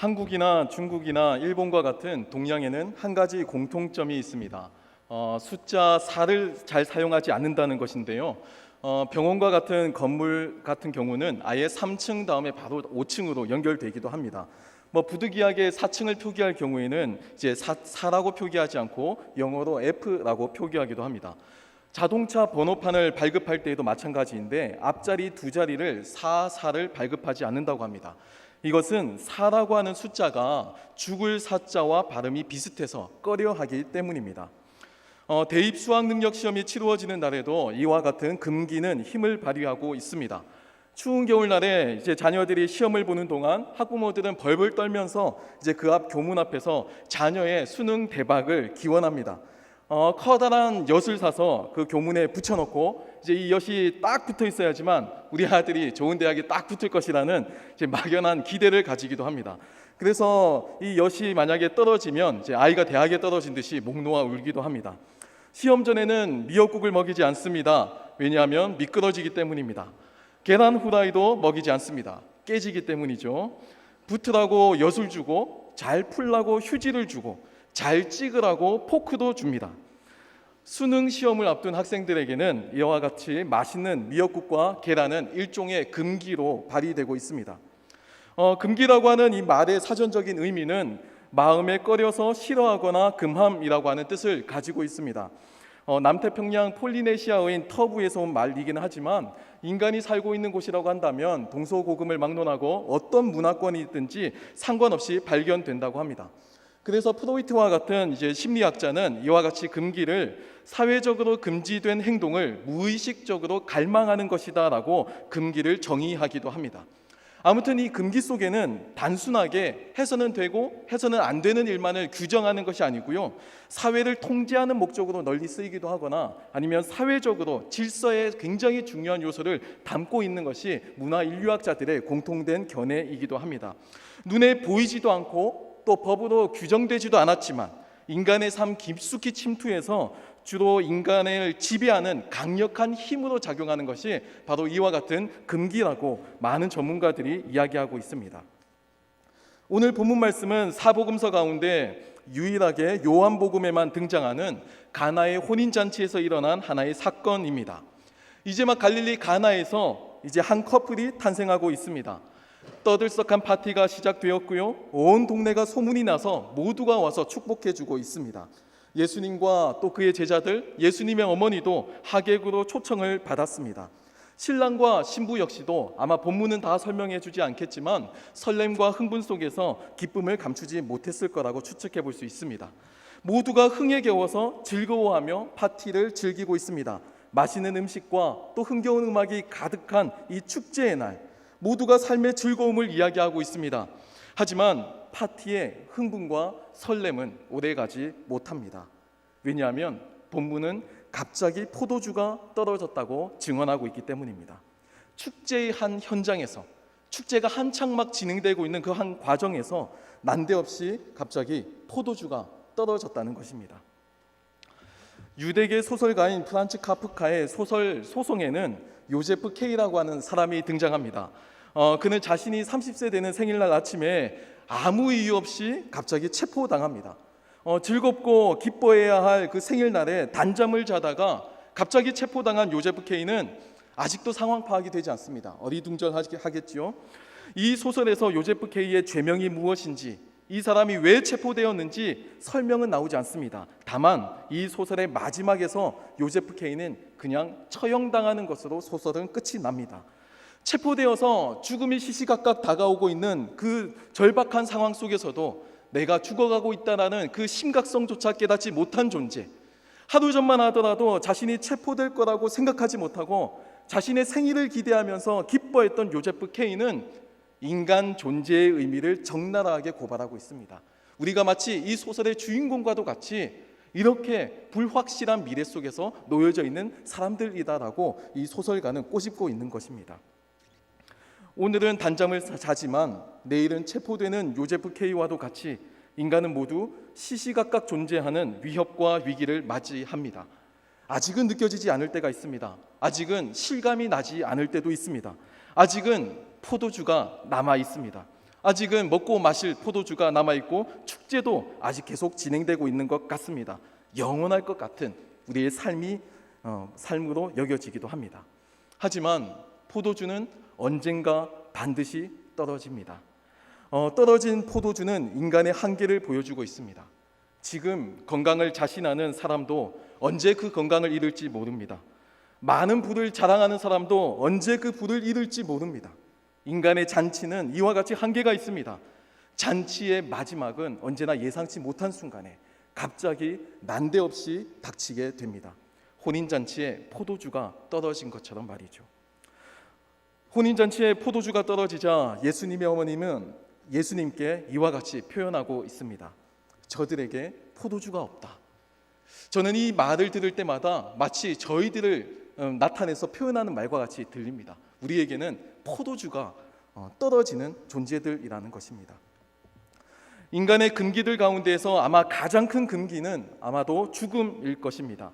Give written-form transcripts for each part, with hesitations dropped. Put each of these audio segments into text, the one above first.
한국이나 중국이나 일본과 같은 동양에는 한 가지 공통점이 있습니다. 숫자 4를 잘 사용하지 않는다는 것인데요. 병원과 같은 건물 같은 경우는 아예 3층 다음에 바로 5층으로 연결되기도 합니다. 부득이하게 4층을 표기할 경우에는 이제 4라고 표기하지 않고 영어로 F라고 표기하기도 합니다. 자동차 번호판을 발급할 때에도 마찬가지인데 앞자리 두 자리를 4를 발급하지 않는다고 합니다. 이것은 4라고 하는 숫자가 죽을 사자와 발음이 비슷해서 꺼려하기 때문입니다. 대입 수학 능력 시험이 치루어지는 날에도 이와 같은 금기는 힘을 발휘하고 있습니다. 추운 겨울날에 이제 자녀들이 시험을 보는 동안 학부모들은 벌벌 떨면서 이제 그 앞 교문 앞에서 자녀의 수능 대박을 기원합니다. 커다란 엿을 사서 그 교문에 붙여놓고 이제 이 엿이 딱 붙어 있어야지만 우리 아들이 좋은 대학에 딱 붙을 것이라는 이제 막연한 기대를 가지기도 합니다. 그래서 이 엿이 만약에 떨어지면 이제 아이가 대학에 떨어진 듯이 목 놓아 울기도 합니다. 시험 전에는 미역국을 먹이지 않습니다. 왜냐하면 미끄러지기 때문입니다. 계란 후라이도 먹이지 않습니다. 깨지기 때문이죠. 붙으라고 엿을 주고 잘 풀라고 휴지를 주고 잘 찍으라고 포크도 줍니다. 수능 시험을 앞둔 학생들에게는 이와 같이 맛있는 미역국과 계란은 일종의 금기로 발휘되고 있습니다. 금기라고 하는 이 말의 사전적인 의미는 마음에 꺼려서 싫어하거나 금함이라고 하는 뜻을 가지고 있습니다. 남태평양 폴리네시아어인 터부에서 온 말이기는 하지만 인간이 살고 있는 곳이라고 한다면 동서고금을 막론하고 어떤 문화권이든지 상관없이 발견된다고 합니다. 그래서 프로이트와 같은 이제 심리학자는 이와 같이 금기를 사회적으로 금지된 행동을 무의식적으로 갈망하는 것이다라고 금기를 정의하기도 합니다. 아무튼 이 금기 속에는 단순하게 해서는 되고 해서는 안 되는 일만을 규정하는 것이 아니고요, 사회를 통제하는 목적으로 널리 쓰이기도 하거나 아니면 사회적으로 질서에 굉장히 중요한 요소를 담고 있는 것이 문화인류학자들의 공통된 견해이기도 합니다. 눈에 보이지도 않고 또 법으로 규정되지도 않았지만 인간의 삶 깊숙이 침투해서 주로 인간을 지배하는 강력한 힘으로 작용하는 것이 바로 이와 같은 금기라고 많은 전문가들이 이야기하고 있습니다. 오늘 본문 말씀은 사복음서 가운데 유일하게 요한복음에만 등장하는 가나의 혼인잔치에서 일어난 하나의 사건입니다. 이제 막 갈릴리 가나에서 이제 한 커플이 탄생하고 있습니다. 떠들썩한 파티가 시작되었고요, 온 동네가 소문이 나서 모두가 와서 축복해주고 있습니다. 예수님과 또 그의 제자들, 예수님의 어머니도 하객으로 초청을 받았습니다. 신랑과 신부 역시도 아마 본문은 다 설명해주지 않겠지만 설렘과 흥분 속에서 기쁨을 감추지 못했을 거라고 추측해 볼 수 있습니다. 모두가 흥에 겨워서 즐거워하며 파티를 즐기고 있습니다. 맛있는 음식과 또 흥겨운 음악이 가득한 이 축제의 날, 모두가 삶의 즐거움을 이야기하고 있습니다. 하지만 파티의 흥분과 설렘은 오래가지 못합니다. 왜냐하면 본문은 갑자기 포도주가 떨어졌다고 증언하고 있기 때문입니다. 축제의 한 현장에서, 축제가 한창 막 진행되고 있는 그 한 과정에서 난데없이 갑자기 포도주가 떨어졌다는 것입니다. 유대계 소설가인 프란츠 카프카의 소설 소송에는 요제프 K라고 하는 사람이 등장합니다. 그는 자신이 30세 되는 생일날 아침에 아무 이유 없이 갑자기 체포당합니다. 즐겁고 기뻐해야 할 그 생일날에 단잠을 자다가 갑자기 체포당한 요제프 K는 아직도 상황 파악이 되지 않습니다. 어리둥절하겠지요. 이 소설에서 요제프 K의 죄명이 무엇인지, 이 사람이 왜 체포되었는지 설명은 나오지 않습니다. 다만 이 소설의 마지막에서 요제프 K는 그냥 처형당하는 것으로 소설은 끝이 납니다. 체포되어서 죽음이 시시각각 다가오고 있는 그 절박한 상황 속에서도 내가 죽어가고 있다는 그 심각성조차 깨닫지 못한 존재, 하루 전만 하더라도 자신이 체포될 거라고 생각하지 못하고 자신의 생일을 기대하면서 기뻐했던 요제프 K는 인간 존재의 의미를 적나라하게 고발하고 있습니다. 우리가 마치 이 소설의 주인공과도 같이 이렇게 불확실한 미래 속에서 놓여져 있는 사람들이다라고 이 소설가는 꼬집고 있는 것입니다. 오늘은 단잠을 자지만 내일은 체포되는 요제프 K와도 같이 인간은 모두 시시각각 존재하는 위협과 위기를 맞이합니다. 아직은 느껴지지 않을 때가 있습니다. 아직은 실감이 나지 않을 때도 있습니다. 아직은 포도주가 남아 있습니다. 아직은 먹고 마실 포도주가 남아있고 축제도 아직 계속 진행되고 있는 것 같습니다. 영원할 것 같은 우리의 삶으로 여겨지기도 합니다. 하지만 포도주는 언젠가 반드시 떨어집니다. 떨어진 포도주는 인간의 한계를 보여주고 있습니다. 지금 건강을 자신하는 사람도 언제 그 건강을 잃을지 모릅니다. 많은 부를 자랑하는 사람도 언제 그 부를 잃을지 모릅니다. 인간의 잔치는 이와 같이 한계가 있습니다. 잔치의 마지막은 언제나 예상치 못한 순간에 갑자기 난데없이 닥치게 됩니다. 혼인잔치에 포도주가 떨어진 것처럼 말이죠. 혼인잔치에 포도주가 떨어지자 예수님의 어머님은 예수님께 이와 같이 표현하고 있습니다. 저들에게 포도주가 없다. 저는 이 말을 들을 때마다 마치 저희들을 나타내서 표현하는 말과 같이 들립니다. 우리에게는 포도주가 떨어지는 존재들이라는 것입니다. 인간의 금기들 가운데에서 아마 가장 큰 금기는 아마도 죽음일 것입니다.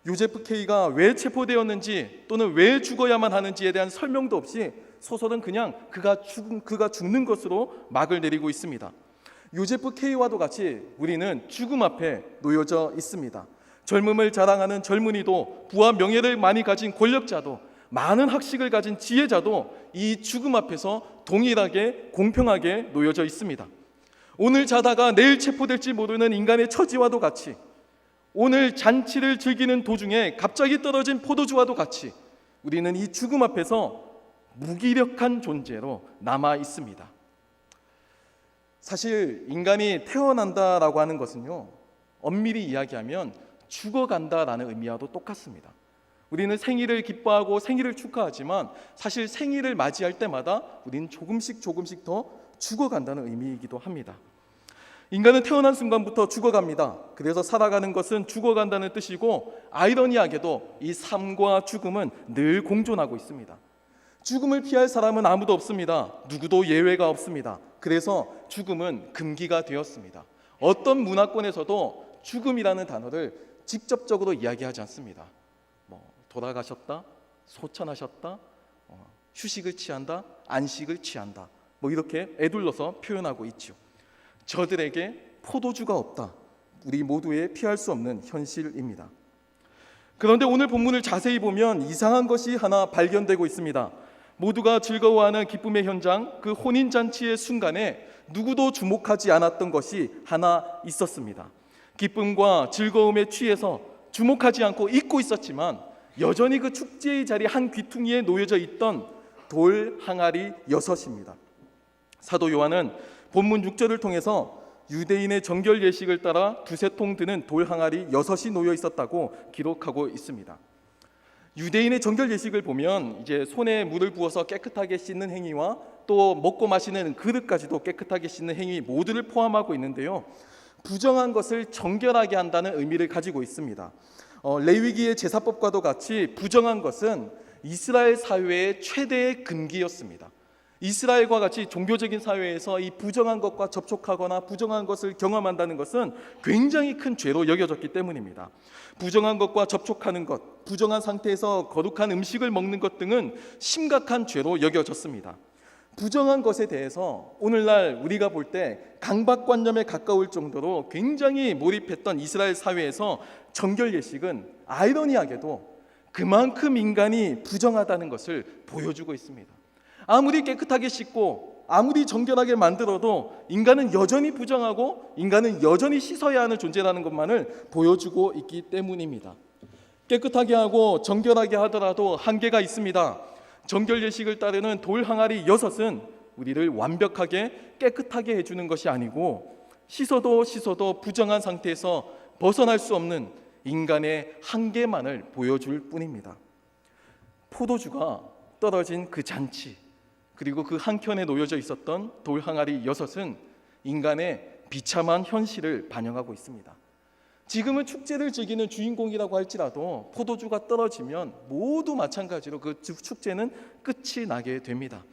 요제프 K가 왜 체포되었는지 또는 왜 죽어야만 하는지에 대한 설명도 없이 소설은 그냥 그가 죽는 것으로 막을 내리고 있습니다. 요제프 K와도 같이 우리는 죽음 앞에 놓여져 있습니다. 젊음을 자랑하는 젊은이도, 부와 명예를 많이 가진 권력자도, 많은 학식을 가진 지혜자도 이 죽음 앞에서 동일하게 공평하게 놓여져 있습니다. 오늘 자다가 내일 체포될지 모르는 인간의 처지와도 같이, 오늘 잔치를 즐기는 도중에 갑자기 떨어진 포도주와도 같이 우리는 이 죽음 앞에서 무기력한 존재로 남아 있습니다. 사실 인간이 태어난다라고 하는 것은요, 엄밀히 이야기하면 죽어간다라는 의미와도 똑같습니다. 우리는 생일을 기뻐하고 생일을 축하하지만 사실 생일을 맞이할 때마다 우리는 조금씩 더 죽어간다는 의미이기도 합니다. 인간은 태어난 순간부터 죽어갑니다. 그래서 살아가는 것은 죽어간다는 뜻이고, 아이러니하게도 이 삶과 죽음은 늘 공존하고 있습니다. 죽음을 피할 사람은 아무도 없습니다. 누구도 예외가 없습니다. 그래서 죽음은 금기가 되었습니다. 어떤 문화권에서도 죽음이라는 단어를 직접적으로 이야기하지 않습니다. 돌아가셨다, 소천하셨다, 휴식을 취한다, 안식을 취한다, 이렇게 에둘러서 표현하고 있죠. 저들에게 포도주가 없다. 우리 모두의 피할 수 없는 현실입니다. 그런데 오늘 본문을 자세히 보면 이상한 것이 하나 발견되고 있습니다. 모두가 즐거워하는 기쁨의 현장, 그 혼인잔치의 순간에 누구도 주목하지 않았던 것이 하나 있었습니다. 기쁨과 즐거움에 취해서 주목하지 않고 잊고 있었지만 여전히 그 축제의 자리 한 귀퉁이에 놓여져 있던 돌 항아리 6입니다. 사도 요한은 본문 6절을 통해서 유대인의 정결 예식을 따라 두세 통 드는 돌 항아리 6이 놓여 있었다고 기록하고 있습니다. 유대인의 정결 예식을 보면 이제 손에 물을 부어서 깨끗하게 씻는 행위와 또 먹고 마시는 그릇까지도 깨끗하게 씻는 행위 모두를 포함하고 있는데요, 부정한 것을 정결하게 한다는 의미를 가지고 있습니다. 레위기의 제사법과도 같이 부정한 것은 이스라엘 사회의 최대의 금기였습니다. 이스라엘과 같이 종교적인 사회에서 이 부정한 것과 접촉하거나 부정한 것을 경험한다는 것은 굉장히 큰 죄로 여겨졌기 때문입니다. 부정한 것과 접촉하는 것, 부정한 상태에서 거룩한 음식을 먹는 것 등은 심각한 죄로 여겨졌습니다. 부정한 것에 대해서 오늘날 우리가 볼 때 강박관념에 가까울 정도로 굉장히 몰입했던 이스라엘 사회에서 정결 예식은 아이러니하게도 그만큼 인간이 부정하다는 것을 보여주고 있습니다. 아무리 깨끗하게 씻고 아무리 정결하게 만들어도 인간은 여전히 부정하고 인간은 여전히 씻어야 하는 존재라는 것만을 보여주고 있기 때문입니다. 깨끗하게 하고 정결하게 하더라도 한계가 있습니다. 정결 예식을 따르는 돌 항아리 6은 우리를 완벽하게 깨끗하게 해주는 것이 아니고 씻어도 부정한 상태에서 벗어날 수 없는 인간의 한계만을 보여줄 뿐입니다. 포도주가 떨어진 그 잔치, 그리고 그 한켠에 놓여져 있었던 돌 항아리 6은 인간의 비참한 현실을 반영하고 있습니다. 지금은 축제를 즐기는 주인공이라고 할지라도 포도주가 떨어지면 모두 마찬가지로 그 축제는 끝이 나게 됩니다.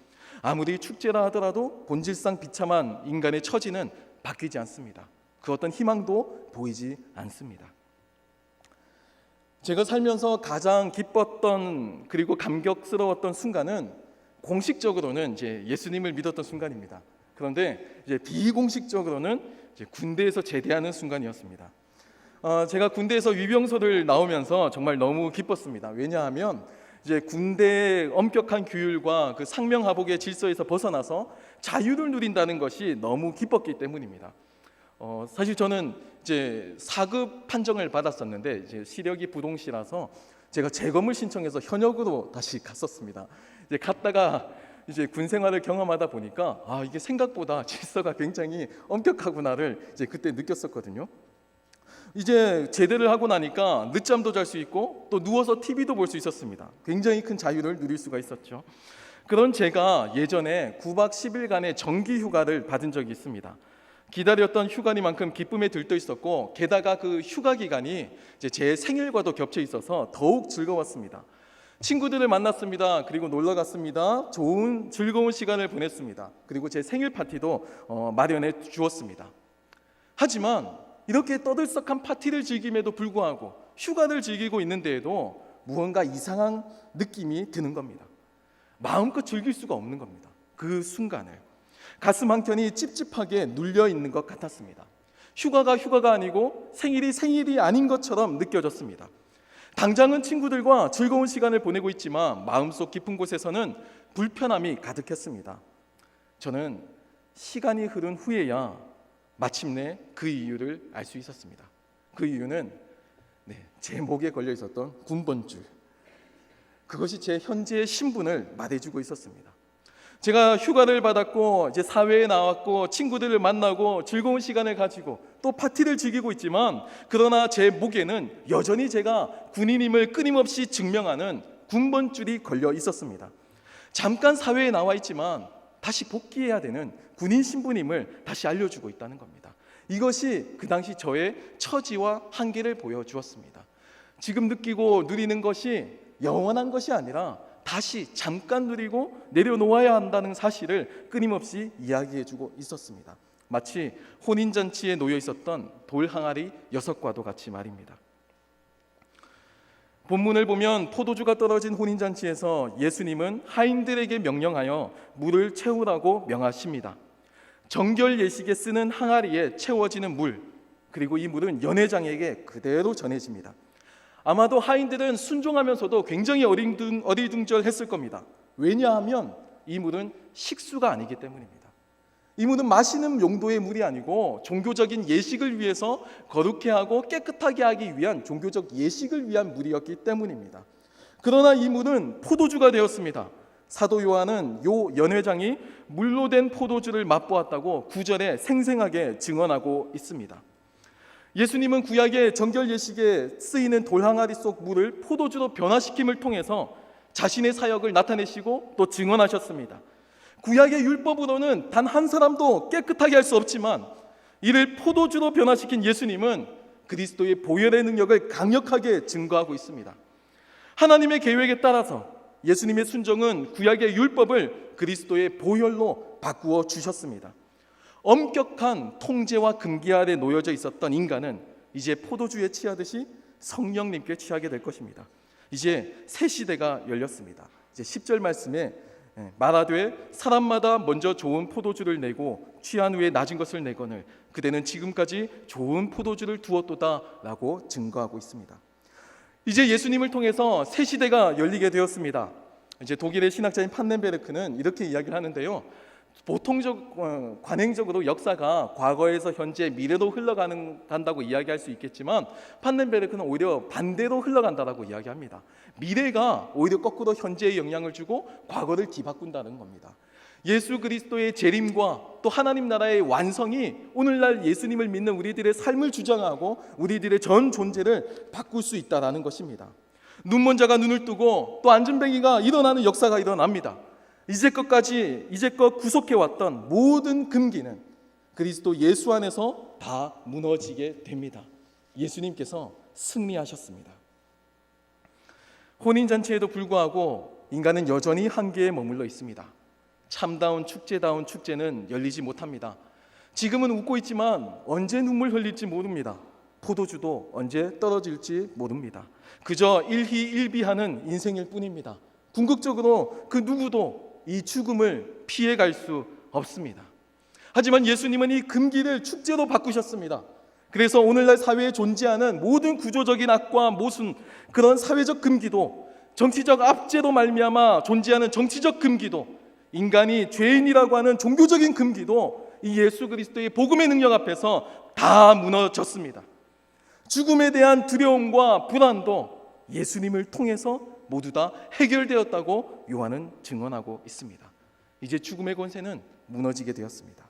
아무리 축제라 하더라도 본질상 비참한 인간의 처지는 바뀌지 않습니다. 그 어떤 희망도 보이지 않습니다. 제가 살면서 가장 기뻤던 그리고 감격스러웠던 순간은 공식적으로는 이제 예수님을 믿었던 순간입니다. 그런데 이제 비공식적으로는 이제 군대에서 제대하는 순간이었습니다. 제가 군대에서 위병소를 나오면서 정말 너무 기뻤습니다. 왜냐하면 이제 군대의 엄격한 규율과 그 상명하복의 질서에서 벗어나서 자유를 누린다는 것이 너무 기뻤기 때문입니다. 사실 저는 이제 4급 판정을 받았었는데 이제 시력이 부동시라서 제가 재검을 신청해서 현역으로 다시 갔었습니다. 이제 갔다가 이제 군 생활을 경험하다 보니까 이게 생각보다 질서가 굉장히 엄격하구나를 이제 그때 느꼈었거든요. 이제 제대를 하고 나니까 늦잠도 잘 수 있고 또 누워서 TV도 볼 수 있었습니다. 굉장히 큰 자유를 누릴 수가 있었죠. 그런 제가 예전에 9박 10일간의 정기 휴가를 받은 적이 있습니다. 기다렸던 휴가니만큼 기쁨에 들떠 있었고 게다가 그 휴가 기간이 이제 제 생일과도 겹쳐 있어서 더욱 즐거웠습니다. 친구들을 만났습니다. 그리고 놀러 갔습니다. 좋은 즐거운 시간을 보냈습니다. 그리고 제 생일 파티도 마련해 주었습니다. 하지만 이렇게 떠들썩한 파티를 즐김에도 불구하고 휴가를 즐기고 있는데에도 무언가 이상한 느낌이 드는 겁니다. 마음껏 즐길 수가 없는 겁니다. 그 순간을 가슴 한켠이 찝찝하게 눌려 있는 것 같았습니다. 휴가가 휴가가 아니고 생일이 생일이 아닌 것처럼 느껴졌습니다. 당장은 친구들과 즐거운 시간을 보내고 있지만 마음속 깊은 곳에서는 불편함이 가득했습니다. 저는 시간이 흐른 후에야 마침내 그 이유를 알 수 있었습니다. 그 이유는 제 목에 걸려 있었던 군번줄, 그것이 제 현재의 신분을 말해주고 있었습니다. 제가 휴가를 받았고 이제 사회에 나왔고 친구들을 만나고 즐거운 시간을 가지고 또 파티를 즐기고 있지만 그러나 제 목에는 여전히 제가 군인임을 끊임없이 증명하는 군번줄이 걸려 있었습니다. 잠깐 사회에 나와 있지만 다시 복귀해야 되는 군인 신분임을 다시 알려주고 있다는 겁니다. 이것이 그 당시 저의 처지와 한계를 보여주었습니다. 지금 느끼고 누리는 것이 영원한 것이 아니라 다시 잠깐 누리고 내려놓아야 한다는 사실을 끊임없이 이야기해주고 있었습니다. 마치 혼인잔치에 놓여 있었던 돌 항아리 6과도 같이 말입니다. 본문을 보면 포도주가 떨어진 혼인잔치에서 예수님은 하인들에게 명령하여 물을 채우라고 명하십니다. 정결 예식에 쓰는 항아리에 채워지는 물, 그리고 이 물은 연회장에게 그대로 전해집니다. 아마도 하인들은 순종하면서도 굉장히 어리둥절했을 겁니다. 왜냐하면 이 물은 식수가 아니기 때문입니다. 이 물은 마시는 용도의 물이 아니고 종교적인 예식을 위해서 거룩해 하고 깨끗하게 하기 위한 종교적 예식을 위한 물이었기 때문입니다. 그러나 이 물은 포도주가 되었습니다. 사도 요한은 요 연회장이 물로 된 포도주를 맛보았다고 9절에 생생하게 증언하고 있습니다. 예수님은 구약의 정결 예식에 쓰이는 돌항아리 속 물을 포도주로 변화시킴을 통해서 자신의 사역을 나타내시고 또 증언하셨습니다. 구약의 율법으로는 단 한 사람도 깨끗하게 할 수 없지만 이를 포도주로 변화시킨 예수님은 그리스도의 보혈의 능력을 강력하게 증거하고 있습니다. 하나님의 계획에 따라서 예수님의 순종은 구약의 율법을 그리스도의 보혈로 바꾸어 주셨습니다. 엄격한 통제와 금기 아래 놓여져 있었던 인간은 이제 포도주에 취하듯이 성령님께 취하게 될 것입니다. 이제 새 시대가 열렸습니다. 이제 10절 말씀에 말하되 사람마다 먼저 좋은 포도주를 내고 취한 후에 낮은 것을 내거늘 그대는 지금까지 좋은 포도주를 두었도다 라고 증거하고 있습니다. 이제 예수님을 통해서 새 시대가 열리게 되었습니다. 이제 독일의 신학자인 판넨베르크는 이렇게 이야기를 하는데요. 관행적으로 역사가 과거에서 현재 미래로 흘러간다고 이야기할 수 있겠지만 판넨베르크는 오히려 반대로 흘러간다라고 이야기합니다. 미래가 오히려 거꾸로 현재에 영향을 주고 과거를 뒤바꾼다는 겁니다. 예수 그리스도의 재림과 또 하나님 나라의 완성이 오늘날 예수님을 믿는 우리들의 삶을 주장하고 우리들의 전 존재를 바꿀 수 있다는 것입니다. 눈먼 자가 눈을 뜨고 또 앉은뱅이가 일어나는 역사가 일어납니다. 이제껏 구속해왔던 모든 금기는 그리스도 예수 안에서 다 무너지게 됩니다. 예수님께서 승리하셨습니다. 혼인잔치에도 불구하고 인간은 여전히 한계에 머물러 있습니다. 참다운 축제다운 축제는 열리지 못합니다. 지금은 웃고 있지만 언제 눈물 흘릴지 모릅니다. 포도주도 언제 떨어질지 모릅니다. 그저 일희일비하는 인생일 뿐입니다. 궁극적으로 그 누구도 이 죽음을 피해갈 수 없습니다. 하지만 예수님은 이 금기를 축제로 바꾸셨습니다. 그래서 오늘날 사회에 존재하는 모든 구조적인 악과 모순, 그런 사회적 금기도, 정치적 압제로 말미암아 존재하는 정치적 금기도, 인간이 죄인이라고 하는 종교적인 금기도 이 예수 그리스도의 복음의 능력 앞에서 다 무너졌습니다. 죽음에 대한 두려움과 불안도 예수님을 통해서 모두 다 해결되었다고 요한은 증언하고 있습니다. 이제 죽음의 권세는 무너지게 되었습니다.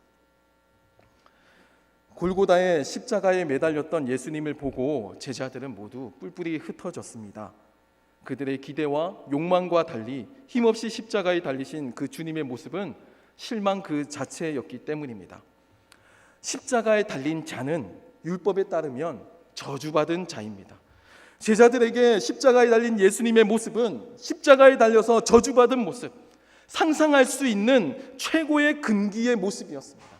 골고다의 십자가에 매달렸던 예수님을 보고 제자들은 모두 뿔뿔이 흩어졌습니다. 그들의 기대와 욕망과 달리 힘없이 십자가에 달리신 그 주님의 모습은 실망 그 자체였기 때문입니다. 십자가에 달린 자는 율법에 따르면 저주받은 자입니다. 제자들에게 십자가에 달린 예수님의 모습은 십자가에 달려서 저주받은 모습, 상상할 수 있는 최고의 금기의 모습이었습니다.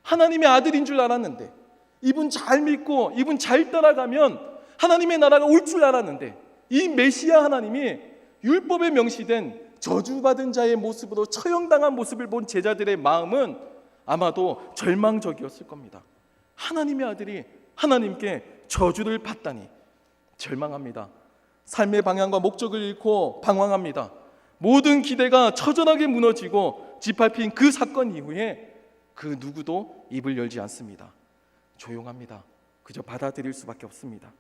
하나님의 아들인 줄 알았는데, 이분 잘 믿고 이분 잘 따라가면 하나님의 나라가 올 줄 알았는데, 이 메시아 하나님이 율법에 명시된 저주받은 자의 모습으로 처형당한 모습을 본 제자들의 마음은 아마도 절망적이었을 겁니다. 하나님의 아들이 하나님께 저주를 받다니 절망합니다. 삶의 방향과 목적을 잃고 방황합니다. 모든 기대가 처절하게 무너지고 짓밟힌 그 사건 이후에 그 누구도 입을 열지 않습니다. 조용합니다. 그저 받아들일 수밖에 없습니다.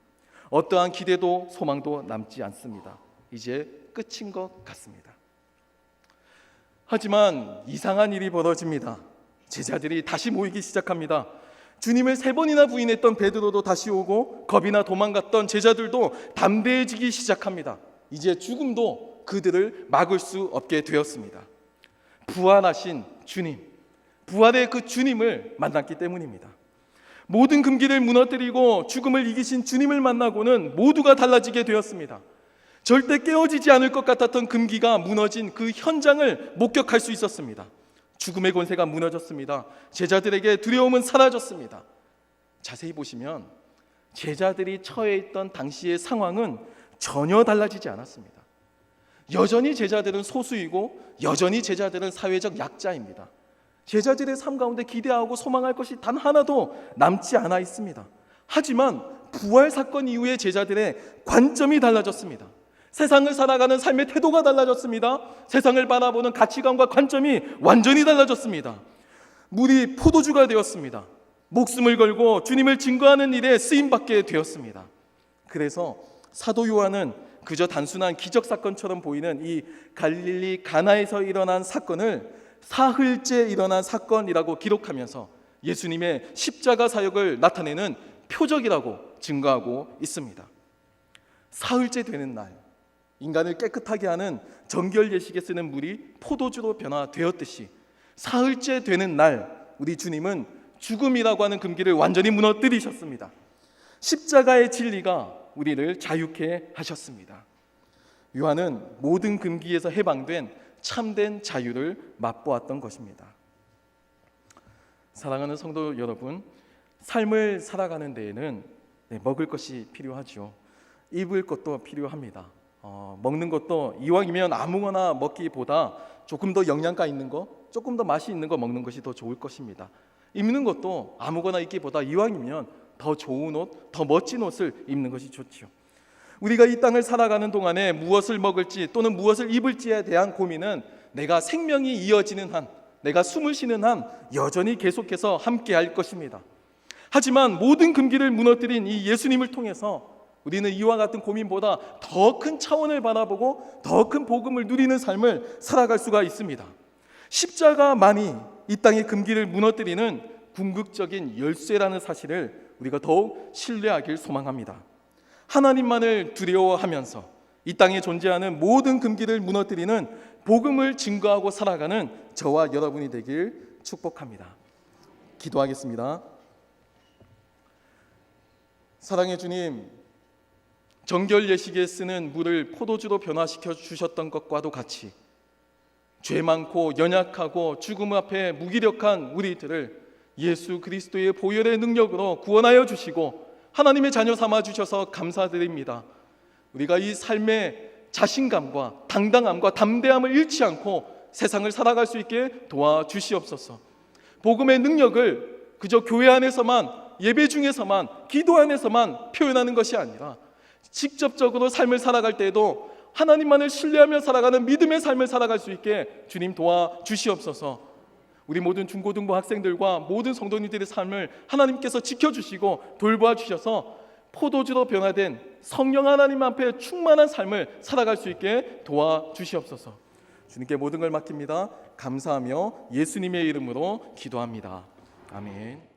어떠한 기대도 소망도 남지 않습니다. 이제 끝인 것 같습니다. 하지만 이상한 일이 벌어집니다. 제자들이 다시 모이기 시작합니다. 주님을 3번이나 부인했던 베드로도 다시 오고, 겁이나 도망갔던 제자들도 담대해지기 시작합니다. 이제 죽음도 그들을 막을 수 없게 되었습니다. 부활하신 주님, 부활의 그 주님을 만났기 때문입니다. 모든 금기를 무너뜨리고 죽음을 이기신 주님을 만나고는 모두가 달라지게 되었습니다. 절대 깨어지지 않을 것 같았던 금기가 무너진 그 현장을 목격할 수 있었습니다. 죽음의 권세가 무너졌습니다. 제자들에게 두려움은 사라졌습니다. 자세히 보시면 제자들이 처해 있던 당시의 상황은 전혀 달라지지 않았습니다. 여전히 제자들은 소수이고 여전히 제자들은 사회적 약자입니다. 제자들의 삶 가운데 기대하고 소망할 것이 단 하나도 남지 않아 있습니다. 하지만 부활 사건 이후에 제자들의 관점이 달라졌습니다. 세상을 살아가는 삶의 태도가 달라졌습니다. 세상을 바라보는 가치관과 관점이 완전히 달라졌습니다. 물이 포도주가 되었습니다. 목숨을 걸고 주님을 증거하는 일에 쓰임받게 되었습니다. 그래서 사도 요한은 그저 단순한 기적 사건처럼 보이는 이 갈릴리 가나에서 일어난 사건을 사흘째 일어난 사건이라고 기록하면서 예수님의 십자가 사역을 나타내는 표적이라고 증거하고 있습니다. 사흘째 되는 날, 인간을 깨끗하게 하는 정결 예식에 쓰는 물이 포도주로 변화되었듯이 사흘째 되는 날 우리 주님은 죽음이라고 하는 금기를 완전히 무너뜨리셨습니다. 십자가의 진리가 우리를 자유케 하셨습니다. 요한은 모든 금기에서 해방된 참된 자유를 맛보았던 것입니다. 사랑하는 성도 여러분, 삶을 살아가는 데에는 먹을 것이 필요하죠. 입을 것도 필요합니다. 먹는 것도 이왕이면 아무거나 먹기보다 조금 더 영양가 있는 거, 조금 더 맛이 있는 거 먹는 것이 더 좋을 것입니다. 입는 것도 아무거나 입기보다 이왕이면 더 좋은 옷, 더 멋진 옷을 입는 것이 좋죠. 우리가 이 땅을 살아가는 동안에 무엇을 먹을지 또는 무엇을 입을지에 대한 고민은 내가 생명이 이어지는 한, 내가 숨을 쉬는 한 여전히 계속해서 함께 할 것입니다. 하지만 모든 금기를 무너뜨린 이 예수님을 통해서 우리는 이와 같은 고민보다 더 큰 차원을 바라보고 더 큰 복음을 누리는 삶을 살아갈 수가 있습니다. 십자가만이 이 땅의 금기를 무너뜨리는 궁극적인 열쇠라는 사실을 우리가 더욱 신뢰하길 소망합니다. 하나님만을 두려워하면서 이 땅에 존재하는 모든 금기를 무너뜨리는 복음을 증거하고 살아가는 저와 여러분이 되길 축복합니다. 기도하겠습니다. 사랑의 주님, 정결 예식에 쓰는 물을 포도주로 변화시켜 주셨던 것과도 같이 죄 많고 연약하고 죽음 앞에 무기력한 우리들을 예수 그리스도의 보혈의 능력으로 구원하여 주시고 하나님의 자녀 삼아 주셔서 감사드립니다. 우리가 이 삶의 자신감과 당당함과 담대함을 잃지 않고 세상을 살아갈 수 있게 도와주시옵소서. 복음의 능력을 그저 교회 안에서만, 예배 중에서만, 기도 안에서만 표현하는 것이 아니라 직접적으로 삶을 살아갈 때에도 하나님만을 신뢰하며 살아가는 믿음의 삶을 살아갈 수 있게 주님 도와주시옵소서. 우리 모든 중고등부 학생들과 모든 성도님들의 삶을 하나님께서 지켜주시고 돌보아주셔서 포도주로 변화된 성령 하나님 앞에 충만한 삶을 살아갈 수 있게 도와주시옵소서. 주님께 모든 걸 맡깁니다. 감사하며 예수님의 이름으로 기도합니다. 아멘.